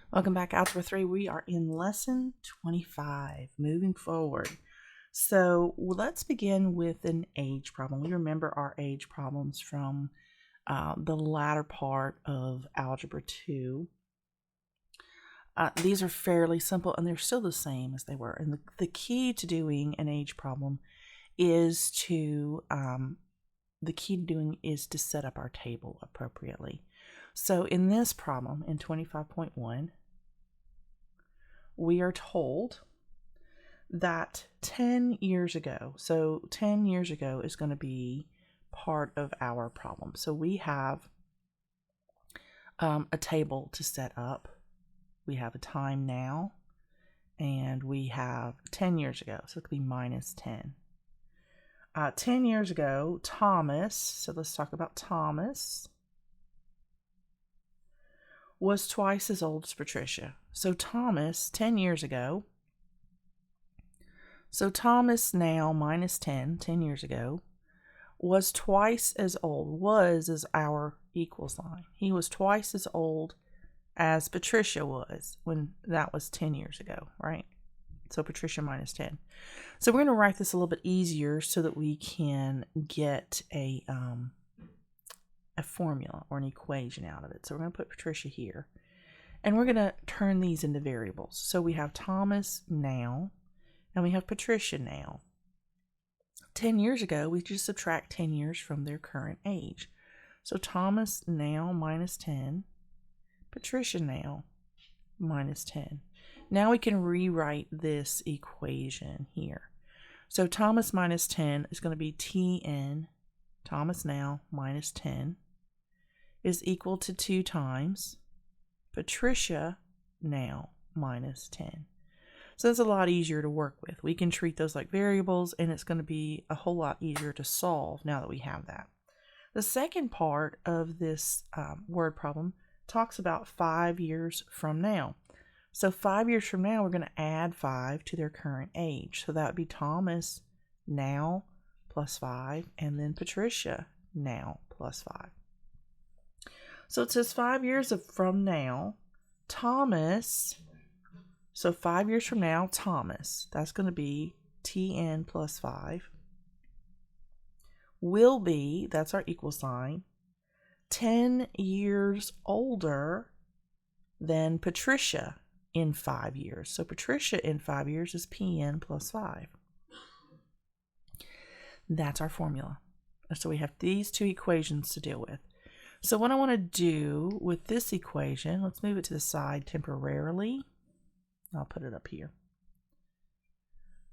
Welcome back, Algebra 3. We are in Lesson 25, moving forward. So let's begin with an age problem. We remember our age problems from the latter part of Algebra 2. These are fairly simple, and they're still the same as they were. And the key to doing an age problem is to set up our table appropriately. So in this problem, in 25.1, we are told that 10 years ago, so 10 years ago is going to be part of our problem. So we have a table to set up. We have a time now, and we have 10 years ago, so it could be minus 10. 10 years ago, Thomas, so let's talk about Thomas, was twice as old as Patricia. So Thomas, 10 years ago, so Thomas now minus 10 years ago, was twice as old, was is our equal sign. He was twice as old as Patricia was when that was 10 years ago, right? So Patricia minus 10. So we're going to write this a little bit easier so that we can get a formula or an equation out of it. So we're going to put Patricia here. And we're going to turn these into variables. So we have Thomas now, and we have Patricia now. 10 years ago, we just subtract 10 years from their current age. So Thomas now minus 10, Patricia now minus 10. Now we can rewrite this equation here. So Thomas minus 10 is going to be Tn, Thomas now minus 10, is equal to 2 times Patricia now minus 10. So that's a lot easier to work with. We can treat those like variables, and it's going to be a whole lot easier to solve now that we have that. The second part of this word problem talks about 5 years from now. So 5 years from now, we're going to add 5 to their current age. So that would be Thomas now plus 5, and then Patricia now plus 5. So it says 5 years from now, Thomas, so 5 years from now, Thomas, that's going to be Tn plus 5, will be, that's our equal sign, 10 years older than Patricia in 5 years. So Patricia in 5 years is Pn plus 5. That's our formula. So we have these two equations to deal with. So what I want to do with this equation, let's move it to the side temporarily. I'll put it up here.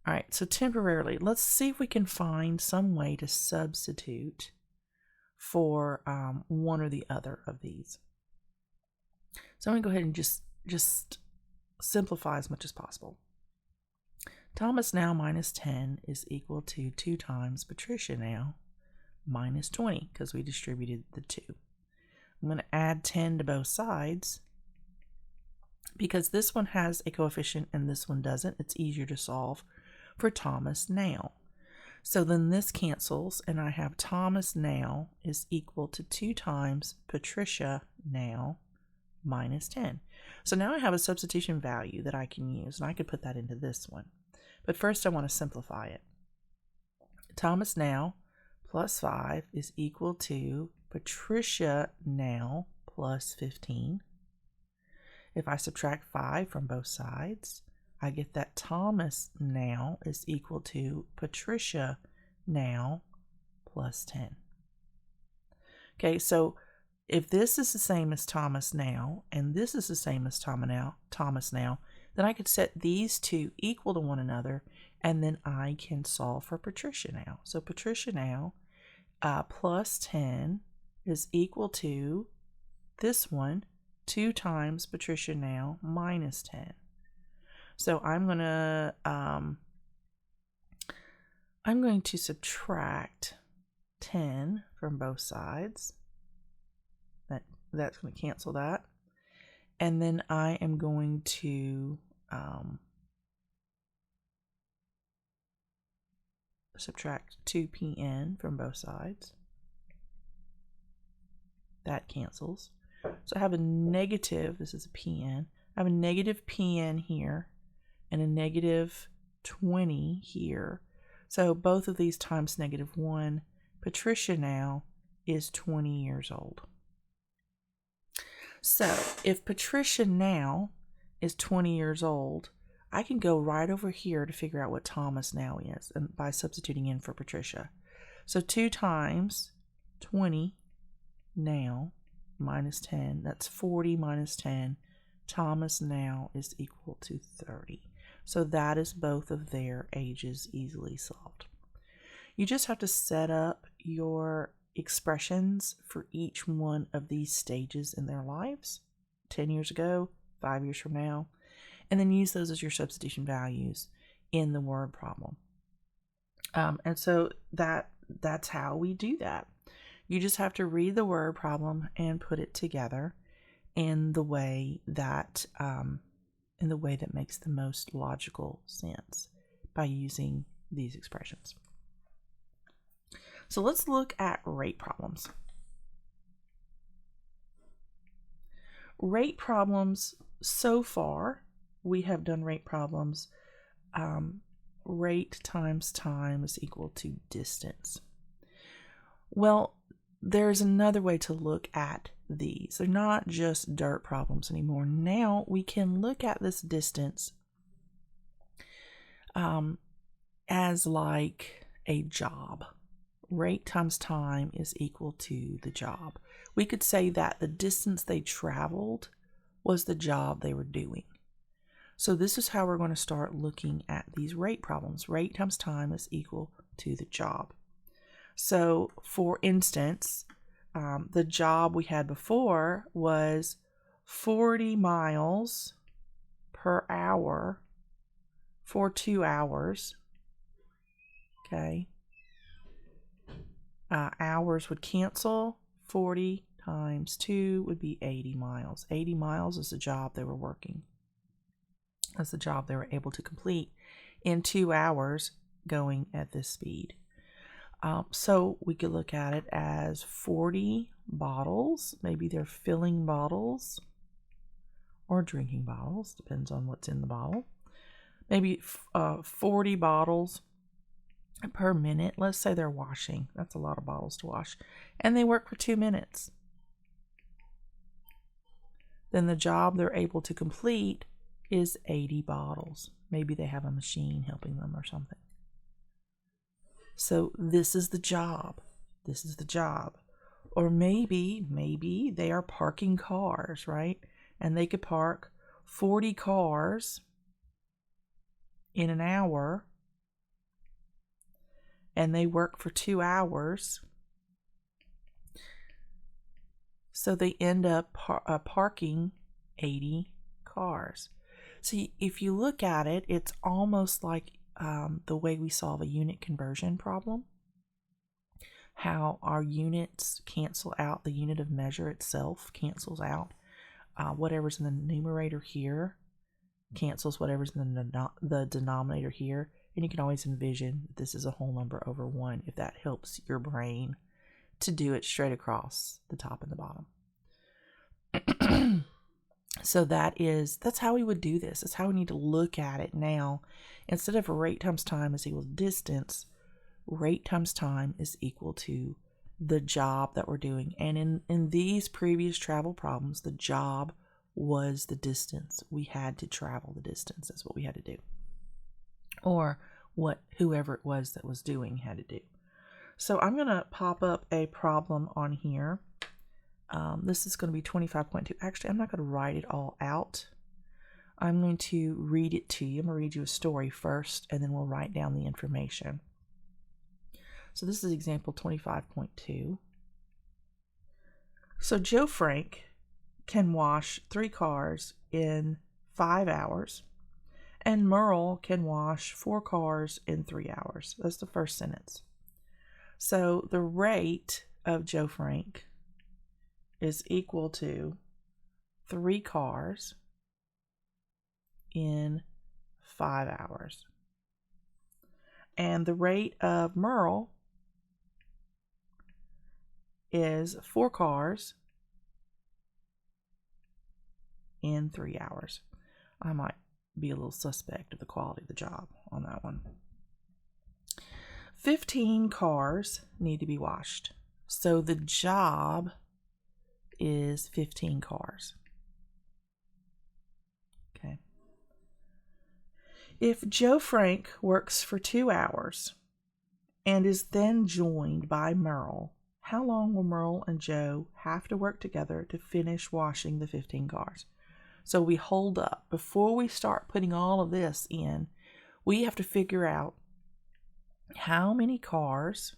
All right, so temporarily, let's see if we can find some way to substitute for one or the other of these. So I'm going to go ahead and just simplify as much as possible. Thomas now minus 10 is equal to 2 times Patricia now minus 20, because we distributed the 2. I'm going to add 10 to both sides because this one has a coefficient and this one doesn't. It's easier to solve for Thomas now. So then this cancels, and I have Thomas now is equal to 2 times Patricia now minus 10. So now I have a substitution value that I can use, and I could put that into this one. But first I want to simplify it. Thomas now plus 5 is equal to Patricia now plus 15. If I subtract 5 from both sides, I get that Thomas now is equal to Patricia now plus 10. Okay, so if this is the same as Thomas now, and this is the same as Thomas now, then I could set these two equal to one another, and then I can solve for Patricia now. So Patricia now plus 10 is equal to this one, 2 times Patricia now minus 10. So I'm going to subtract 10 from both sides. That's going to cancel that. And then I am going to subtract 2pn from both sides. That cancels. So I have a negative, this is a pn, I have a negative PN here and a negative 20 here. So both of these times negative 1. Patricia now is 20 years old. So if Patricia now is 20 years old, I can go right over here to figure out what Thomas now is, and by substituting in for Patricia. So 2 times 20 now minus 10, that's 40 minus 10. Thomas now is equal to 30. So that is both of their ages easily solved. You just have to set up your expressions for each one of these stages in their lives, 10 years ago, 5 years from now, and then use those as your substitution values in the word problem. And so that's how we do that. You just have to read the word problem and put it together in the way that makes the most logical sense by using these expressions. So let's look at rate problems. Rate problems, so far, we have done rate problems. Rate times time is equal to distance. Well, there's another way to look at these. They're not just dirt problems anymore. Now we can look at this distance as like a job. Rate times time is equal to the job. We could say that the distance they traveled was the job they were doing. So this is how we're going to start looking at these rate problems. Rate times time is equal to the job. So for instance, the job we had before was 40 miles per hour for 2 hours. Okay. Hours would cancel. 40 times 2 would be 80 miles. 80 miles is the job they were working. That's the job they were able to complete in 2 hours going at this speed. So we could look at it as 40 bottles. Maybe they're filling bottles or drinking bottles. Depends on what's in the bottle. Maybe 40 bottles per minute. Let's say they're washing. That's a lot of bottles to wash. And they work for 2 minutes. Then the job they're able to complete is 80 bottles. Maybe they have a machine helping them or something. So this is the job. This is the job. Or maybe they are parking cars, right? And they could park 40 cars in an hour, and they work for 2 hours. So they end up parking 80 cars. So if you look at it, it's almost like the way we solve a unit conversion problem. How our units cancel out, the unit of measure itself cancels out. Whatever's in the numerator here cancels whatever's in the denominator here. And you can always envision that this is a whole number over 1 if that helps your brain to do it straight across the top and the bottom. So that's how we would do this. That's how we need to look at it now. Instead of rate times time is equal to distance, rate times time is equal to the job that we're doing. And in these previous travel problems, the job was the distance. We had to travel the distance. That's what we had to do. Or what whoever it was that was doing had to do. So I'm going to pop up a problem on here. This is going to be 25.2. Actually, I'm not going to write it all out. I'm going to read it to you. I'm going to read you a story first, and then we'll write down the information. So this is example 25.2. So Joe Frank can wash 3 cars in 5 hours, and Merle can wash 4 cars in 3 hours. That's the first sentence. So the rate of Joe Frank is equal to 3 cars in 5 hours. And the rate of Merle is 4 cars in 3 hours. I might be a little suspect of the quality of the job on that one. 15 cars need to be washed. So the job is 15 cars. Okay. If Joe Frank works for 2 hours and is then joined by Merle, how long will Merle and Joe have to work together to finish washing the 15 cars? So we hold up. Before we start putting all of this in, we have to figure out how many cars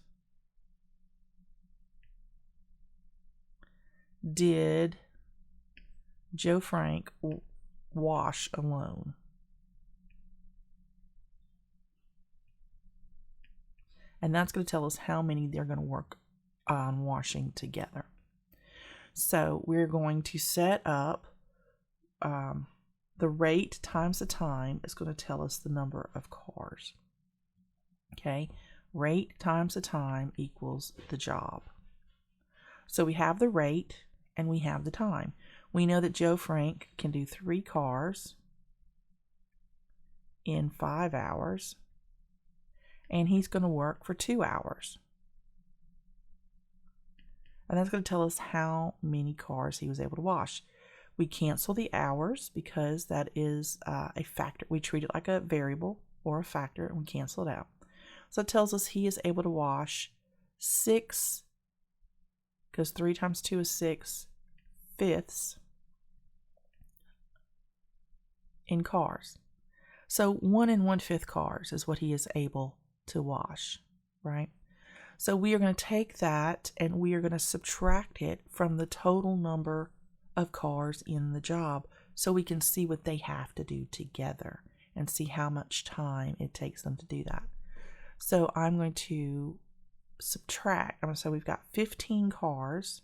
did Joe Frank wash alone? And that's going to tell us how many they're going to work on washing together. So we're going to set up the rate times the time is going to tell us the number of cars. Okay, rate times the time equals the job. So we have the rate and we have the time. We know that Joe Frank can do 3 cars in 5 hours, and he's going to work for 2 hours. And that's going to tell us how many cars he was able to wash. We cancel the hours because that is a factor. We treat it like a variable or a factor, and we cancel it out. So it tells us he is able to wash 6, because 3 times 2 is 6, fifths in cars. So 1 1/5 cars is what he is able to wash, right? So we are going to take that and we are going to subtract it from the total number of cars in the job so we can see what they have to do together and see how much time it takes them to do that. So I'm going to subtract. I'm going to say we've got 15 cars.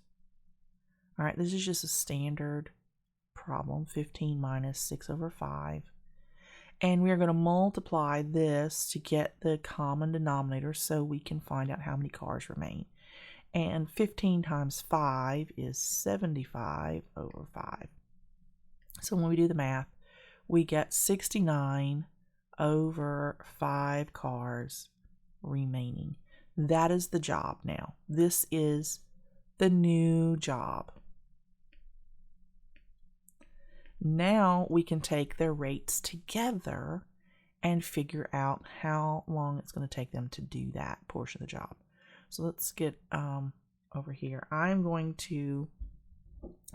All right, this is just a standard problem, 15 minus 6/5. And we're going to multiply this to get the common denominator so we can find out how many cars remain. And 15 times 5 is 75/5. So when we do the math, we get 69/5 cars remaining. That is the job now. This is the new job. Now we can take their rates together and figure out how long it's going to take them to do that portion of the job. So let's get over here. I'm going to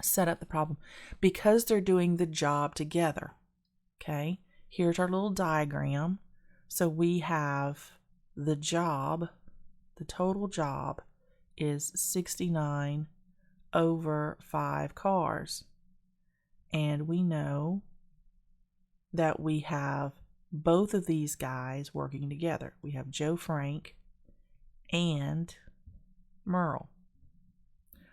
set up the problem because they're doing the job together. Okay, here's our little diagram. So we have the job, the total job is 69/5 cars. And we know that we have both of these guys working together. We have Joe Frank and Merle.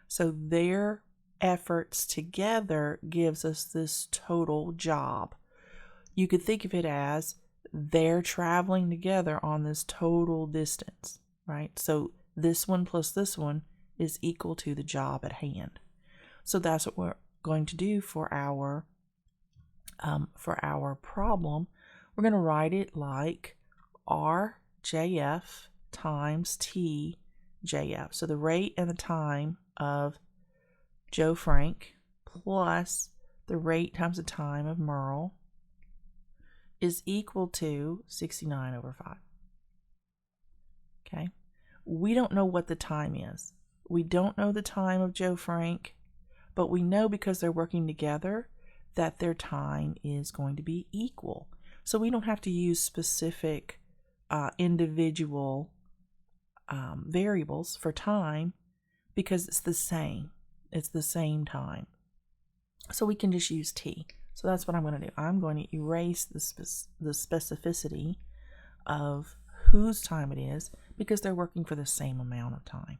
So their efforts together gives us this total job. You could think of it as they're traveling together on this total distance, right? So this one plus this one is equal to the job at hand. So that's what we're going to do for our problem. We're going to write it like RJF times TJF. So the rate and the time of Joe Frank plus the rate times the time of Merle is equal to 69/5. Okay? We don't know what the time is. We don't know the time of Joe Frank, but we know because they're working together that their time is going to be equal. So we don't have to use specific individual variables for time because it's the same. It's the same time. So we can just use T. So that's what I'm going to do. I'm going to erase the specificity of whose time it is because they're working for the same amount of time.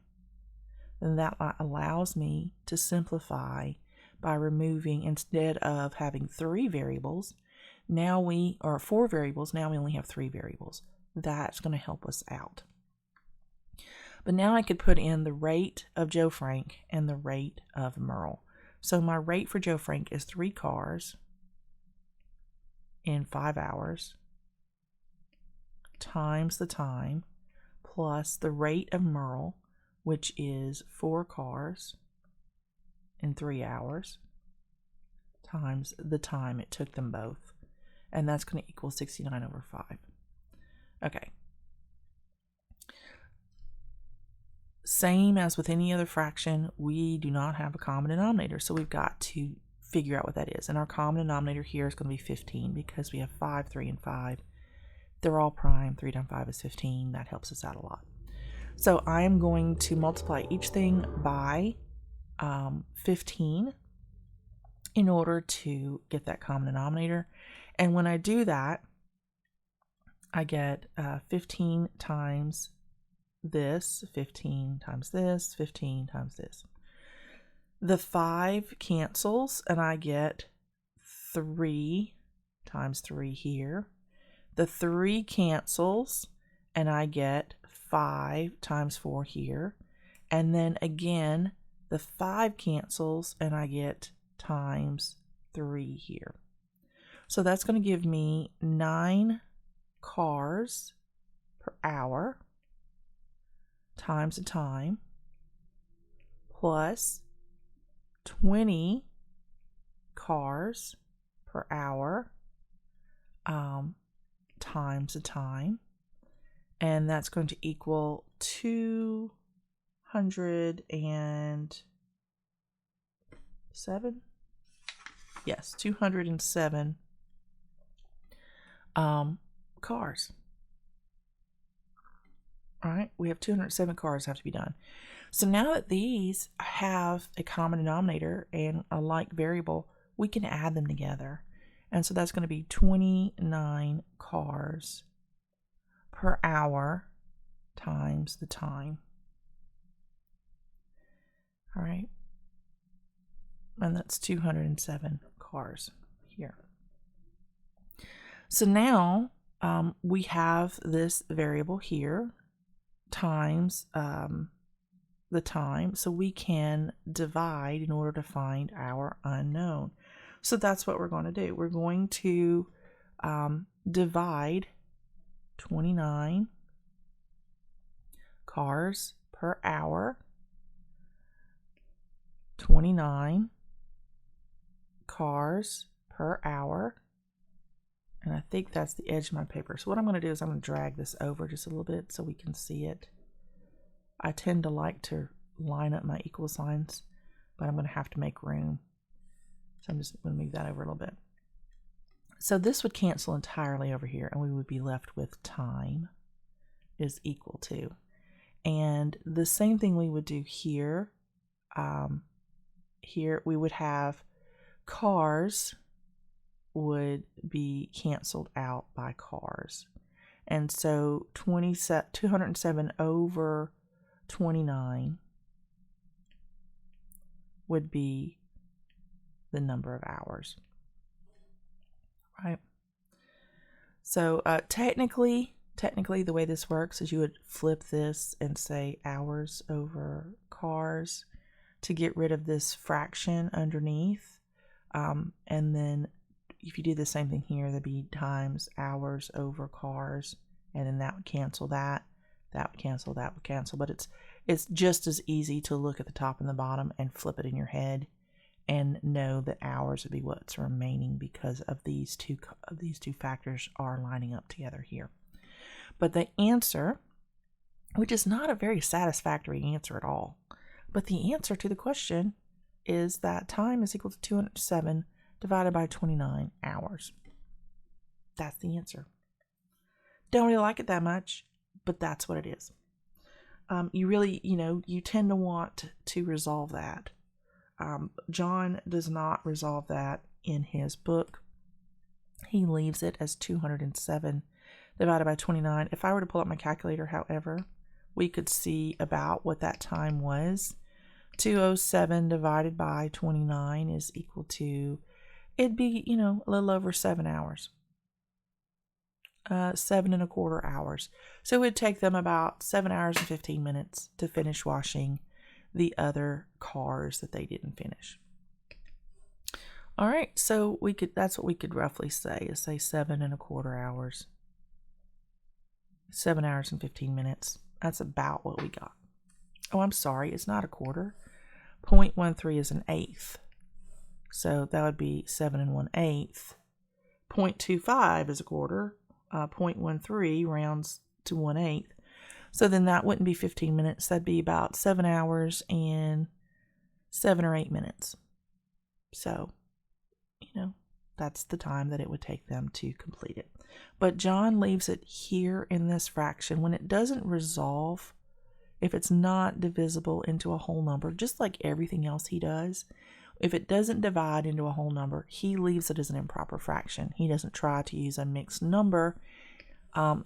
And that allows me to simplify by removing, instead of having 3 variables, or 4 variables, now we only have 3 variables. That's going to help us out. But now I could put in the rate of Joe Frank and the rate of Merle. So my rate for Joe Frank is 3 cars in 5 hours times the time plus the rate of Merle, which is 4 cars in 3 hours, times the time it took them both. And that's going to equal 69 over 5. Okay. Same as with any other fraction, we do not have a common denominator, so we've got to figure out what that is. And our common denominator here is going to be 15 because we have 5, 3, and 5. They're all prime. 3 times 5 is 15. That helps us out a lot. So I am going to multiply each thing by 15 in order to get that common denominator. And when I do that, I get 15 times this, 15 times this, 15 times this. The 5 cancels, and I get 3 times 3 here. The 3 cancels, and I get 5 times 4 here. And then again, the 5 cancels, and I get times 3 here. So that's going to give me 9 cars per hour times the time plus 20 cars per hour times the time, and that's going to equal 207. Yes, 207 cars. All right, we have 207 cars have to be done. So now that these have a common denominator and a like variable, we can add them together. And so that's going to be 29 cars per hour times the time. All right, and that's 207 cars here. So now we have this variable here times the time, so we can divide in order to find our unknown. So that's what we're going to do. We're going to divide 29 cars per hour, 29 cars per hour, and I think that's the edge of my paper. So what I'm going to do is I'm going to drag this over just a little bit so we can see it. I tend to like to line up my equal signs, but I'm going to have to make room. So I'm just going to move that over a little bit. So this would cancel entirely over here, and we would be left with time is equal to. And the same thing we would do here. Here we would have cars would be canceled out by cars. And so 207 over 29 would be the number of hours, right? So technically the way this works is you would flip this and say hours over cars to get rid of this fraction underneath. And then if you do the same thing here, there'd be times hours over cars, and then that would cancel that would cancel, that would cancel. But it's just as easy to look at the top and the bottom and flip it in your head and know that hours would be what's remaining because of these two factors are lining up together here. But the answer, which is not a very satisfactory answer at all, but the answer to the question is that time is equal to 207 divided by 29 hours. That's the answer. Don't really like it that much, but that's what it is. You really, you tend to want to resolve that. John does not resolve that in his book. He leaves it as 207 divided by 29. If I were to pull up my calculator, however, we could see about what that time was. 207 divided by 29 is equal to, it'd be, a little over 7 hours. 7 1/4 hours. So it would take them about 7 hours and 15 minutes to finish washing the other cars that they didn't finish. All right, so that's what we could roughly say, is say 7¼ hours. 7 hours and 15 minutes. That's about what we got. Oh, I'm sorry, it's not a quarter. 0.13 is an eighth. So that would be 7 1/8. 0.25 is a quarter. 0.13 rounds to 1/8. So then that wouldn't be 15 minutes. That'd be about 7 hours and 7 or 8 minutes. So, that's the time that it would take them to complete it. But John leaves it here in this fraction. When it doesn't resolve, if it's not divisible into a whole number, just like everything else he does, if it doesn't divide into a whole number, he leaves it as an improper fraction. He doesn't try to use a mixed number.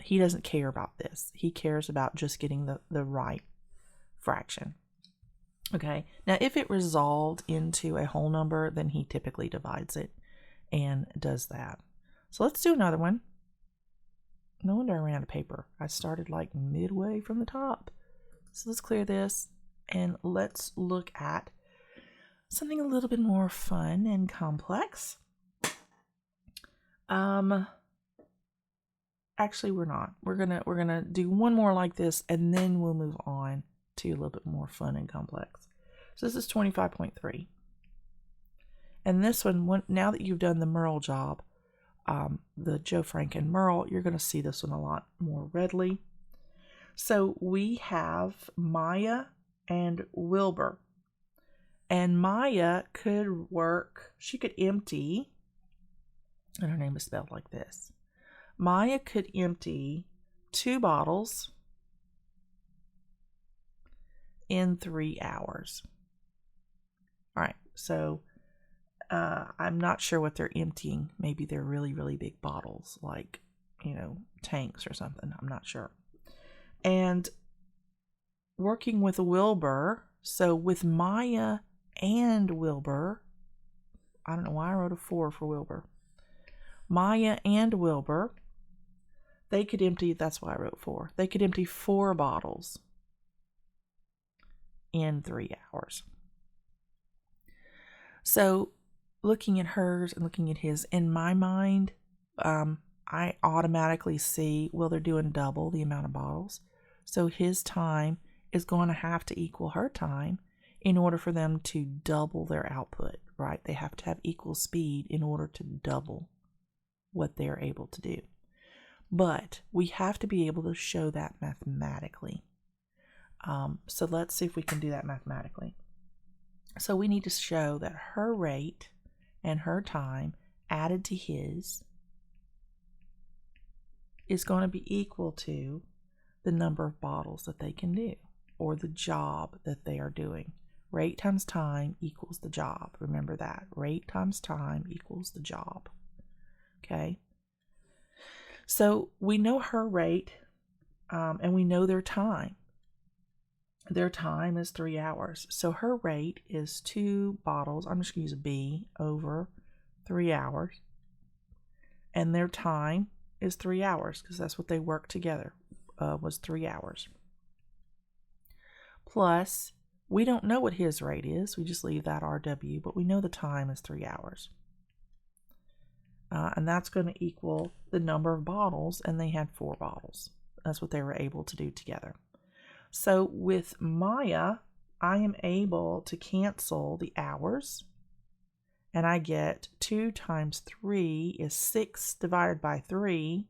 He doesn't care about this. He cares about just getting the right fraction. Okay, now if it resolved into a whole number, then he typically divides it and does that. So let's do another one. No wonder I ran out of paper. I started like midway from the top. So let's clear this and let's look at something a little bit more fun and complex. Actually, we're not. We're gonna do one more like this, and then we'll move on to a little bit more fun and complex. So this is 25.3. And this one, now that you've done the Merle job, the Joe Frank and Merle, you're going to see this one a lot more readily. So we have Maya and Wilbur. And Maya could work, she could empty, and her name is spelled like this. Maya could empty 2 bottles in 3 hours. All right, so I'm not sure what they're emptying. Maybe they're really, really big bottles, like, tanks or something. I'm not sure. And working with Wilbur, so with Maya and Wilbur, I don't know why I wrote a 4 for Wilbur. Maya and Wilbur, they could empty, that's why I wrote 4. They could empty 4 bottles in 3 hours. So looking at hers and looking at his, in my mind, I automatically see, well, they're doing double the amount of bottles. So his time is going to have to equal her time in order for them to double their output, right? They have to have equal speed in order to double what they're able to do. But we have to be able to show that mathematically. So let's see if we can do that mathematically. So we need to show that her rate and her time added to his is going to be equal to the number of bottles that they can do, or the job that they are doing. Rate times time equals the job. Remember that. Rate times time equals the job. Okay? So we know her rate, and we know their time. Their time is 3 hours. So her rate is 2 bottles. I'm just going to use a B over 3 hours. And their time is 3 hours, because that's what they worked together, was 3 hours. Plus, we don't know what his rate is. We just leave that RW, but we know the time is 3 hours. And that's going to equal the number of bottles, and they had 4 bottles. That's what they were able to do together. So with Maya, I am able to cancel the hours, and I get 2 times 3 is 6 divided by 3,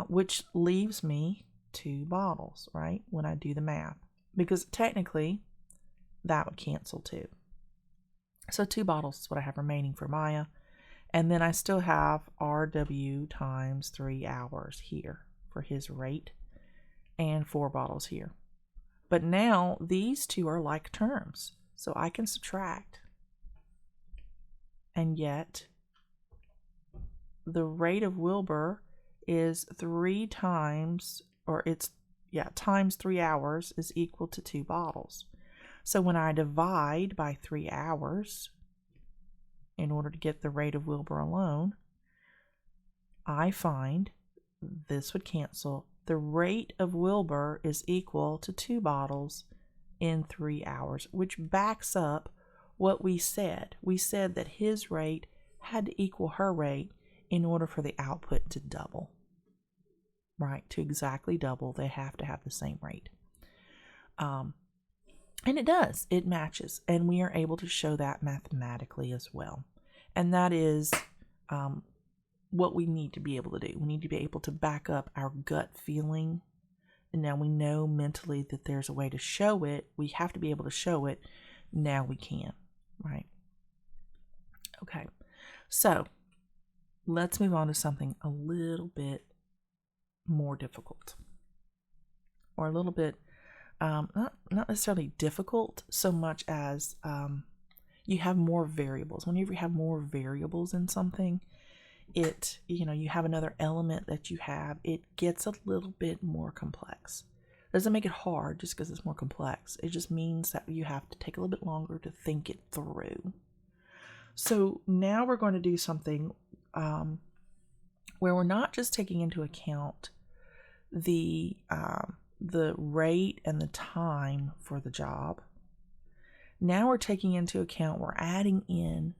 which leaves me 2 bottles, right, when I do the math. Because technically, that would cancel 2. So 2 bottles is what I have remaining for Maya. And then I still have RW times 3 hours here for his rate, and 4 bottles here. But now these two are like terms, so I can subtract. And yet the rate of Wilbur is 3 times, times 3 hours is equal to 2 bottles. So when I divide by 3 hours in order to get the rate of Wilbur alone, I find this would cancel. The rate of Wilbur is equal to 2 bottles in 3 hours, which backs up what we said. We said that his rate had to equal her rate in order for the output to double. Right? To exactly double, they have to have the same rate. And it does. It matches. And we are able to show that mathematically as well. And that is what we need to be able to do. We need to be able to back up our gut feeling. And now we know mentally that there's a way to show it. We have to be able to show it. Now we can, right? Okay. So let's move on to something a little bit more difficult. Or a little bit, not necessarily difficult so much as you have more variables. Whenever you have more variables in something, you have another element that you have, it gets a little bit more complex. It doesn't make it hard just because it's more complex. It just means that you have to take a little bit longer to think it through. So now we're going to do something where we're not just taking into account the rate and the time for the job. Now we're taking into account, we're adding in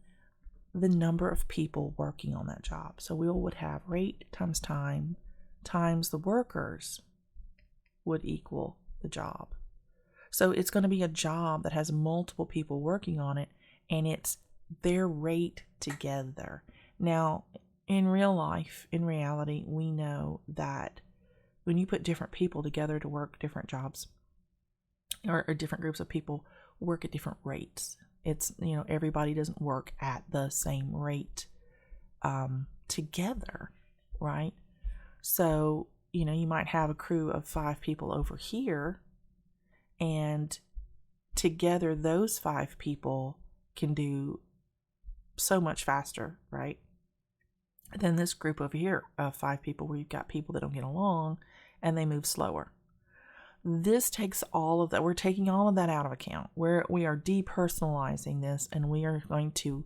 the number of people working on that job. So we would have rate times time times the workers would equal the job. So it's going to be a job that has multiple people working on it, and it's their rate together. Now, in real life, in reality, we know that when you put different people together to work different jobs, or different groups of people work at different rates. It's, everybody doesn't work at the same rate together, right? So, you might have a crew of 5 people over here, and together those 5 people can do so much faster, right? Than this group over here of 5 people where you've got people that don't get along and they move slower. This takes all of that. We're taking all of that out of account. We are depersonalizing this, and we are going to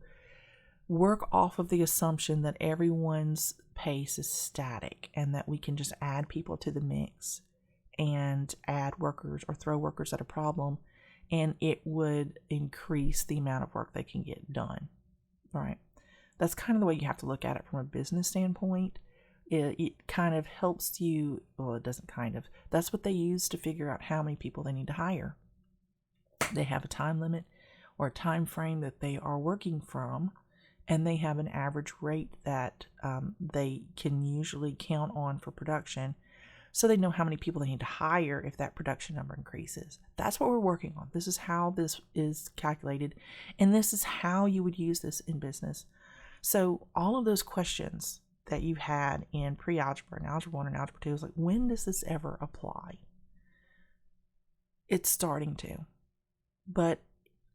work off of the assumption that everyone's pace is static and that we can just add people to the mix and add workers or throw workers at a problem, and it would increase the amount of work they can get done. All right. That's kind of the way you have to look at it from a business standpoint. It kind of helps you, well, it doesn't kind of, that's what they use to figure out how many people they need to hire. They have a time limit or a time frame that they are working from, and they have an average rate that they can usually count on for production, so they know how many people they need to hire if that production number increases. That's what we're working on. This is how this is calculated, and this is how you would use this in business. So all of those questions that you had in pre-algebra and algebra 1 and algebra 2 is like, when does this ever apply? It's starting to. But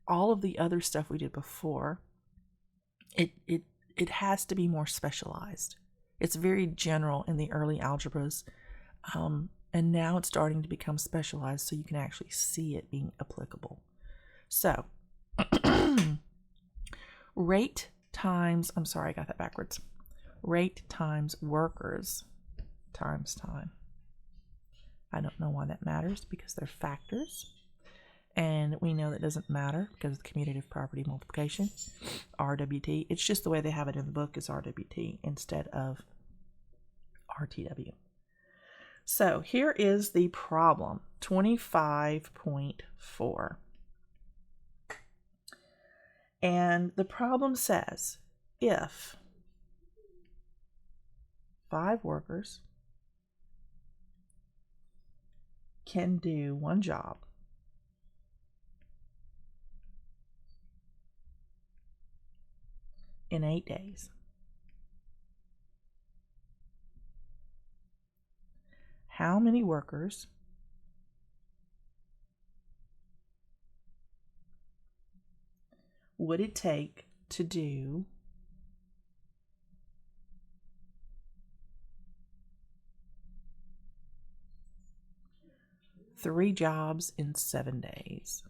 all of the other stuff we did before, it has to be more specialized. It's very general in the early algebras, and now it's starting to become specialized so you can actually see it being applicable. So rate times workers times time. I don't know why that matters, because they're factors, and we know that doesn't matter because of the commutative property multiplication, RWT. It's just the way they have it in the book is RWT instead of RTW. So here is the problem, 25.4. And the problem says, if 5 workers can do one job in 8 days, how many workers would it take to do three jobs in 7 days?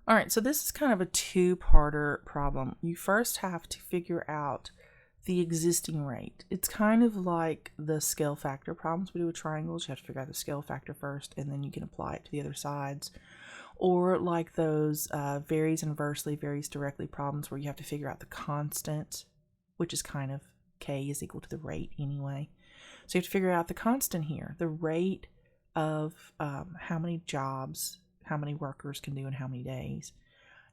All right, so this is kind of a two-parter problem. You first have to figure out the existing rate. It's kind of like the scale factor problems we do with triangles. You have to figure out the scale factor first, and then you can apply it to the other sides. Or like those varies inversely, varies directly problems where you have to figure out the constant, which is kind of k is equal to the rate anyway. So you have to figure out the constant here, the rate of how many jobs, how many workers can do in how many days,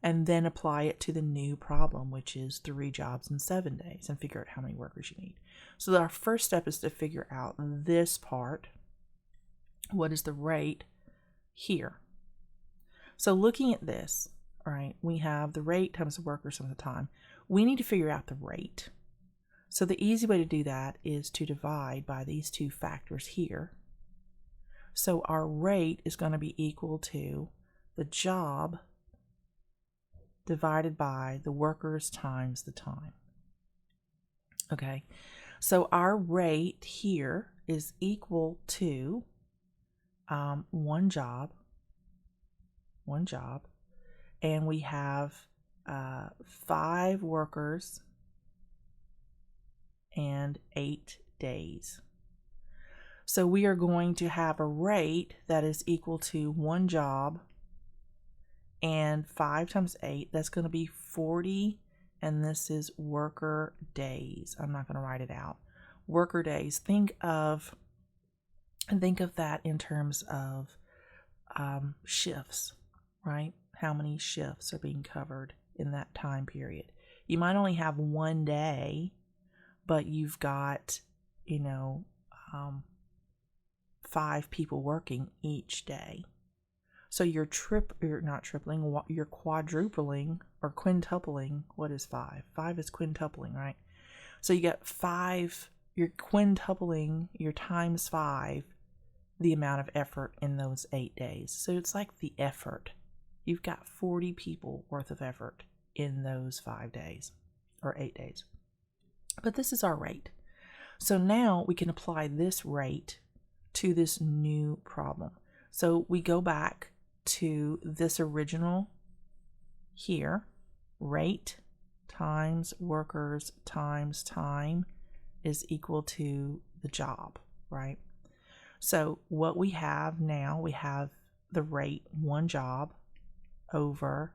and then apply it to the new problem, which is 3 jobs in 7 days, and figure out how many workers you need. So our first step is to figure out this part. What is the rate here? So looking at this, right, we have the rate times the workers times the time. We need to figure out the rate. So the easy way to do that is to divide by these 2 factors here. So our rate is going to be equal to the job divided by the workers times the time. Okay, so our rate here is equal to one job, and we have 5 workers and 8 days. So we are going to have a rate that is equal to 1 job and 5 times 8, that's going to be 40, and this is worker days. I'm not going to write it out. Worker days. Think of that in terms of shifts, right? How many shifts are being covered in that time period? You might only have 1 day, but you've got, 5 people working each day. So you're quadrupling or quintupling. What is 5? 5 is quintupling, right? So you got 5, you're quintupling your times 5, the amount of effort in those 8 days. So it's like the effort. You've got 40 people worth of effort in those 5 days or 8 days. But this is our rate. So now we can apply this rate to this new problem. So we go back to this original here, rate times workers times time is equal to the job, right? So what we have now, we have the rate 1 job over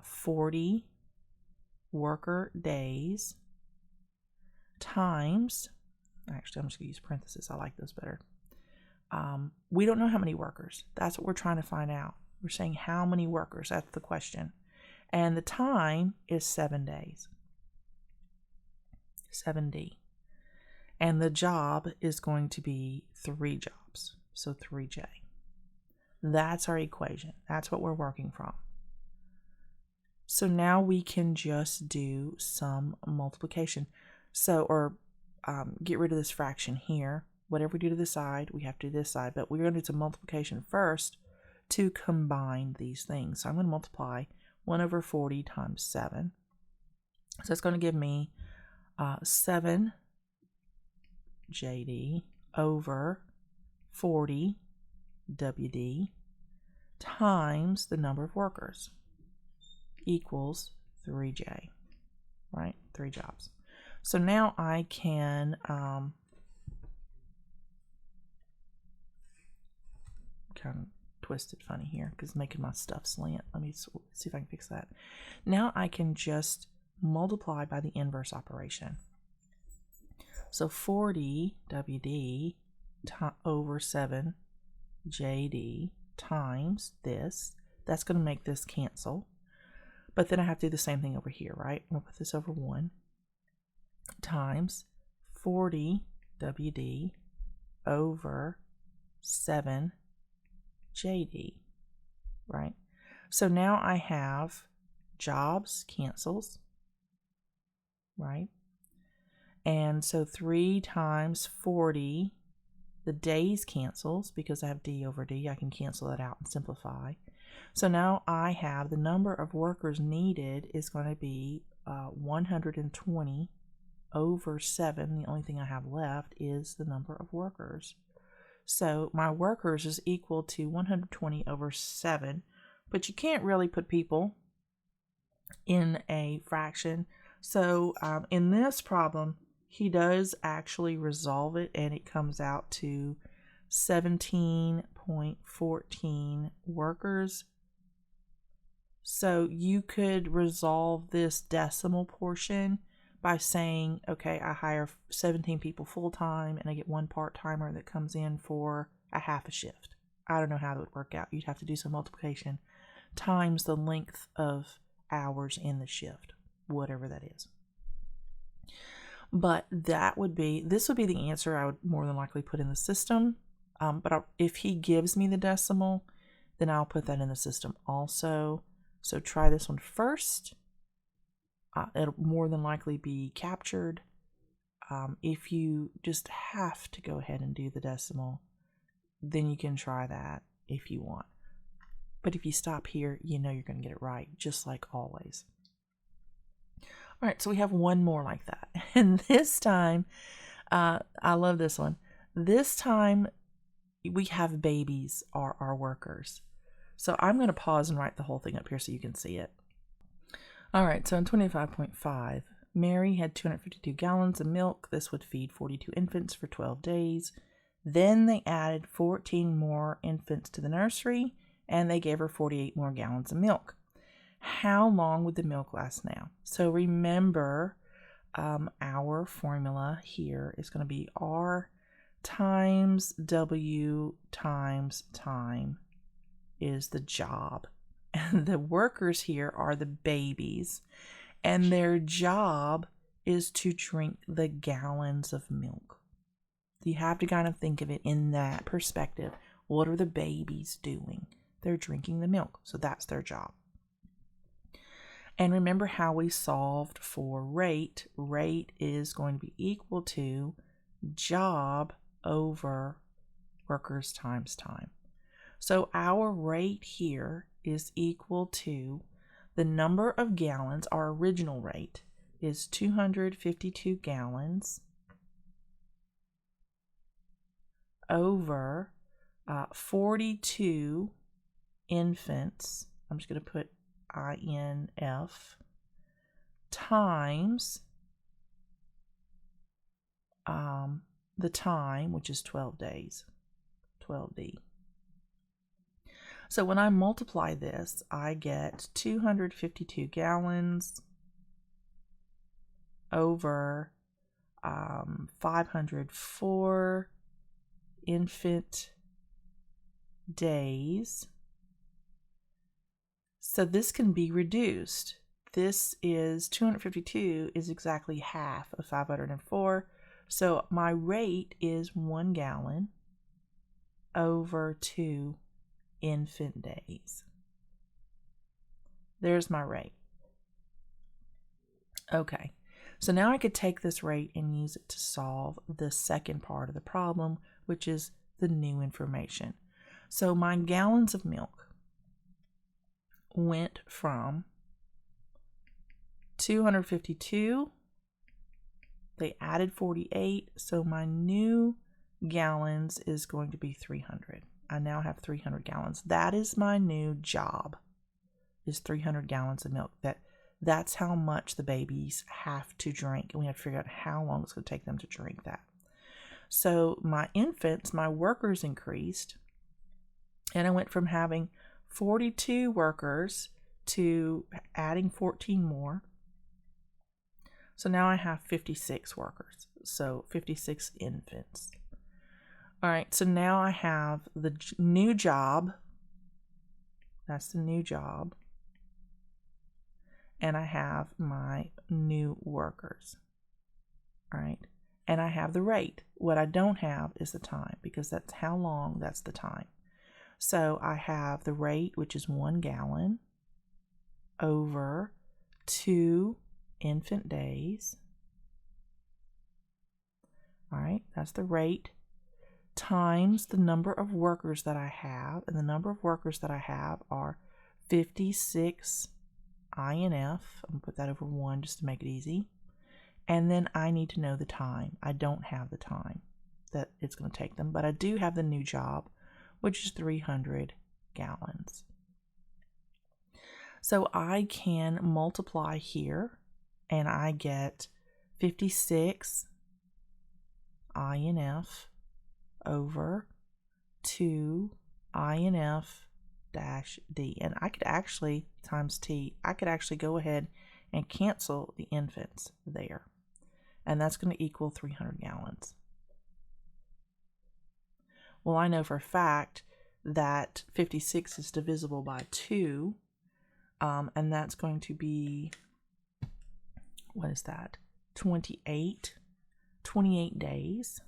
40 worker days times, actually I'm just going to use parentheses, I like those better. We don't know how many workers. That's what we're trying to find out. We're saying how many workers, that's the question. And the time is 7 days. 7D. And the job is going to be 3 jobs, so 3J. That's our equation. That's what we're working from. So now we can just do some multiplication. So, get rid of this fraction here. Whatever we do to the side, we have to do this side. But we're going to do some multiplication first to combine these things. So I'm going to multiply 1 over 40 times 7. So that's going to give me 7 JD over 40 WD times the number of workers equals 3J, right? 3 jobs. So now I can kind of twisted funny here because it's making my stuff slant. Let me see if I can fix that. Now I can just multiply by the inverse operation. So 40 WD over 7 JD times this. That's going to make this cancel. But then I have to do the same thing over here, right? I'm going to put this over 1 times 40 WD over 7 JD, right? So now I have jobs cancels, right? And so 3 times 40, the days cancels because I have D over D. I can cancel that out and simplify. So now I have the number of workers needed is going to be 120 over 7. The only thing I have left is the number of workers. So my workers is equal to 120 over 7. But you can't really put people in a fraction. So in this problem, he does actually resolve it, and it comes out to 17.14 workers. So you could resolve this decimal portion by saying, okay, I hire 17 people full-time and I get one part-timer that comes in for a half a shift. I don't know how that would work out. You'd have to do some multiplication times the length of hours in the shift, whatever that is. But this would be the answer I would more than likely put in the system. But if he gives me the decimal, then I'll put that in the system also. So try this one first. It'll more than likely be captured. If you just have to go ahead and do the decimal, then you can try that if you want. But if you stop here, you know you're going to get it right, just like always. All right, so we have one more like that. And this time, I love this one. This time, we have babies are our workers. So I'm going to pause and write the whole thing up here so you can see it. All right, so in 25.5, Mary had 252 gallons of milk. This would feed 42 infants for 12 days. Then they added 14 more infants to the nursery, and they gave her 48 more gallons of milk. How long would the milk last now? So remember, our formula here is going to be R times W times time is the job. And the workers here are the babies, and their job is to drink the gallons of milk. You have to kind of think of it in that perspective. What are the babies doing? They're drinking the milk, so that's their job. And remember how we solved for rate. Rate is going to be equal to job over workers times time. So our rate here is equal to the number of gallons. Our original rate is 252 gallons over 42 infants. I'm just going to put INF times the time, which is 12 days, 12D. So when I multiply this, I get 252 gallons over 504 infant days. So this can be reduced. This is 252 is exactly half of 504. So my rate is 1 gallon over 2 infant days. There's my rate. Okay, so now I could take this rate and use it to solve the second part of the problem, which is the new information. So my gallons of milk went from 252, they added 48, so my new gallons is going to be 300. I now have 300 gallons. That is my new job, is 300 gallons of milk. That's how much the babies have to drink, and we have to figure out how long it's going to take them to drink that. So my infants, my workers increased, and I went from having 42 workers to adding 14 more. So now I have 56 workers, so 56 infants. All right, so now I have the new job. That's the new job. And I have my new workers. All right, and I have the rate. What I don't have is the time, because that's how long, that's the time. So I have the rate, which is 1 gallon over 2 infant days. All right, that's the rate, times the number of workers that I have, and the number of workers that I have are 56 INF. I'm going to put that over 1 just to make it easy. And then I need to know the time. I don't have the time that it's going to take them, but I do have the new job, which is 300 gallons. So I can multiply here and I get 56 INF over 2 INF dash D. And I could actually, times T, I could actually go ahead and cancel the infants there. And that's going to equal 300 gallons. Well, I know for a fact that 56 is divisible by 2, and that's going to be, what is that? 28 days.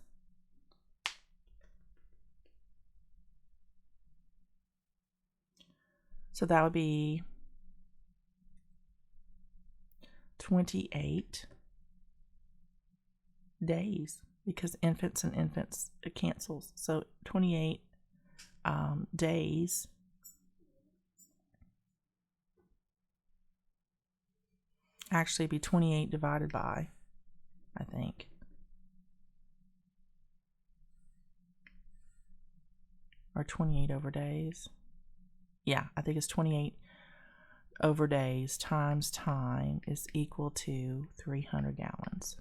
So that would be 28 days, because infants and infants, it cancels. So 28 days actually be 28 divided by, I think, or 28 over days. Yeah, I think it's 28 over days times time is equal to 300 gallons.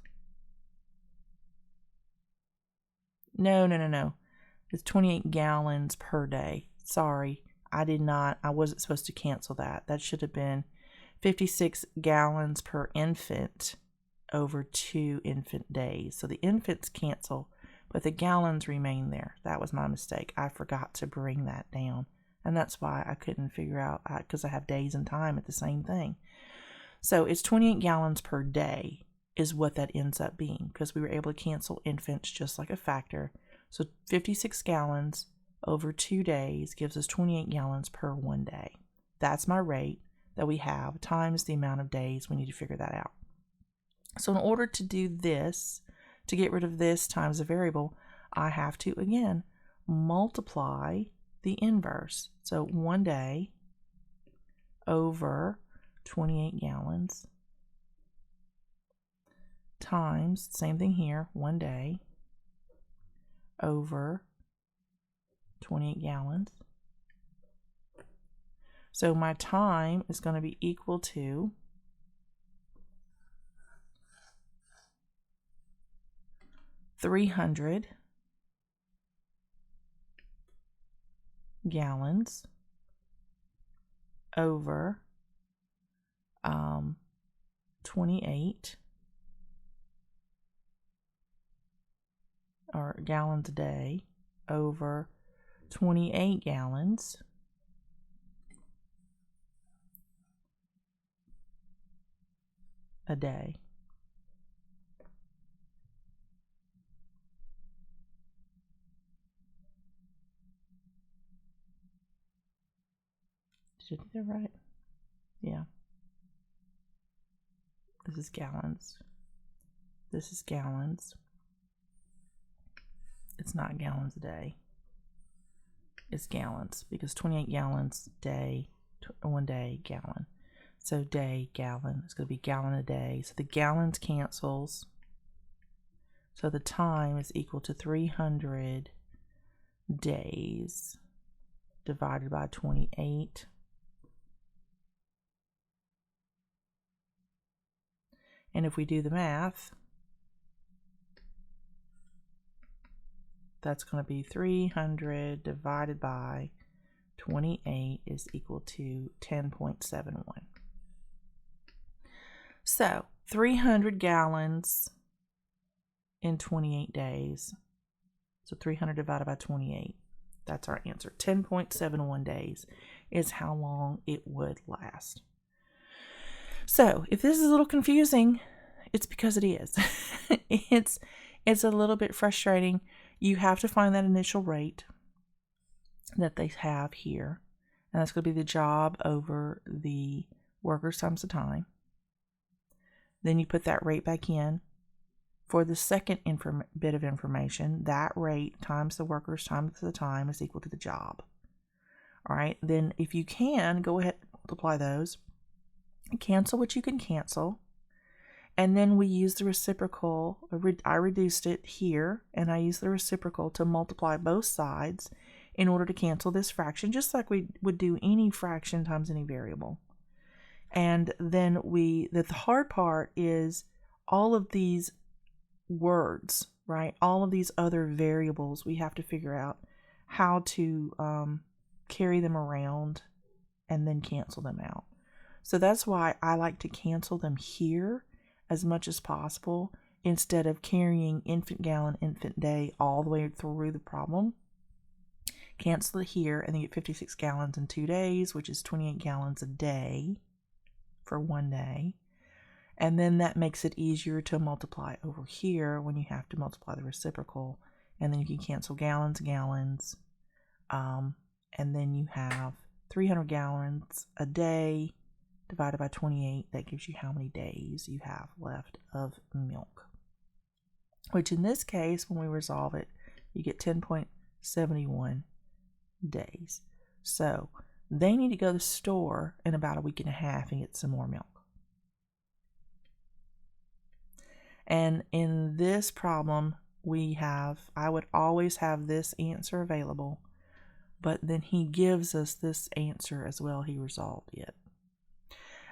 No. It's 28 gallons per day. Sorry, I wasn't supposed to cancel that. That should have been 56 gallons per infant over 2 infant days. So the infants cancel, but the gallons remain there. That was my mistake. I forgot to bring that down. And that's why I couldn't figure out, because I have days and time at the same thing. So it's 28 gallons per day is what that ends up being, because we were able to cancel infants just like a factor. So 56 gallons over 2 days gives us 28 gallons per 1 day. That's my rate that we have times the amount of days. We need to figure that out. So in order to do this, to get rid of this times a variable, I have to, again, multiply the inverse. So 1 day over 28 gallons times, same thing here, 1 day over 28 gallons. So my time is going to be equal to 300 gallons over 28, or gallons a day, over 28 gallons a day. Did I do that right? Yeah. This is gallons. This is gallons. It's not gallons a day. It's gallons, because 28 gallons day, 1 day, gallon. So day, gallon. It's going to be gallon a day. So the gallons cancels. So the time is equal to 300 days divided by 28. And if we do the math, that's going to be 300 divided by 28 is equal to 10.71. So 300 gallons in 28 days. So 300 divided by 28. That's our answer. 10.71 days is how long it would last. So if this is a little confusing, it's because it is. It's a little bit frustrating. You have to find that initial rate that they have here. And that's going to be the job over the workers times the time. Then you put that rate back in. For the second bit of information, that rate times the workers times the time is equal to the job. All right, then if you can, go ahead and multiply those. Cancel what you can cancel. And then we use the reciprocal. I reduced it here, and I use the reciprocal to multiply both sides in order to cancel this fraction, just like we would do any fraction times any variable. And then the hard part is all of these words, right? All of these other variables, we have to figure out how to carry them around and then cancel them out. So that's why I like to cancel them here as much as possible instead of carrying infant gallon, infant day all the way through the problem. Cancel it here and then get 56 gallons in 2 days, which is 28 gallons a day for 1 day. And then that makes it easier to multiply over here when you have to multiply the reciprocal. And then you can cancel gallons, and then you have 300 gallons a day divided by 28. That gives you how many days you have left of milk. Which in this case, when we resolve it, you get 10.71 days. So they need to go to the store in about a week and a half and get some more milk. And in this problem, I would always have this answer available, but then he gives us this answer as well. He resolved it.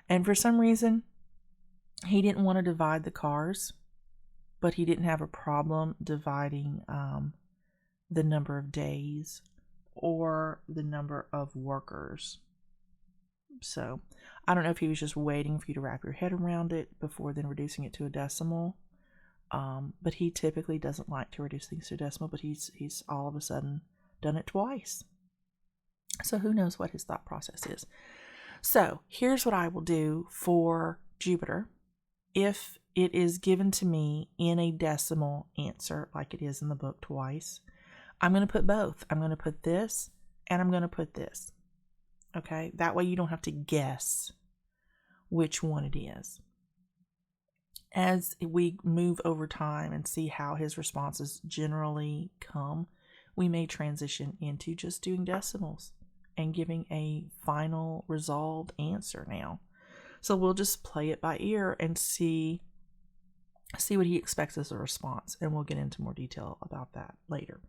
And for some reason, he didn't want to divide the cars, but he didn't have a problem dividing the number of days or the number of workers. So I don't know if he was just waiting for you to wrap your head around it before then reducing it to a decimal. But he typically doesn't like to reduce things to a decimal, but he's all of a sudden done it twice. So who knows what his thought process is. So here's what I will do for Jupiter. If it is given to me in a decimal answer, like it is in the book twice, I'm going to put both. I'm going to put this and I'm going to put this. Okay, that way you don't have to guess which one it is. As we move over time and see how his responses generally come, we may transition into just doing decimals and giving a final resolved answer now. So we'll just play it by ear and see what he expects as a response, and we'll get into more detail about that later.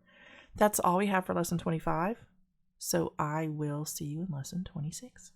That's all we have for lesson 25. So I will see you in lesson 26.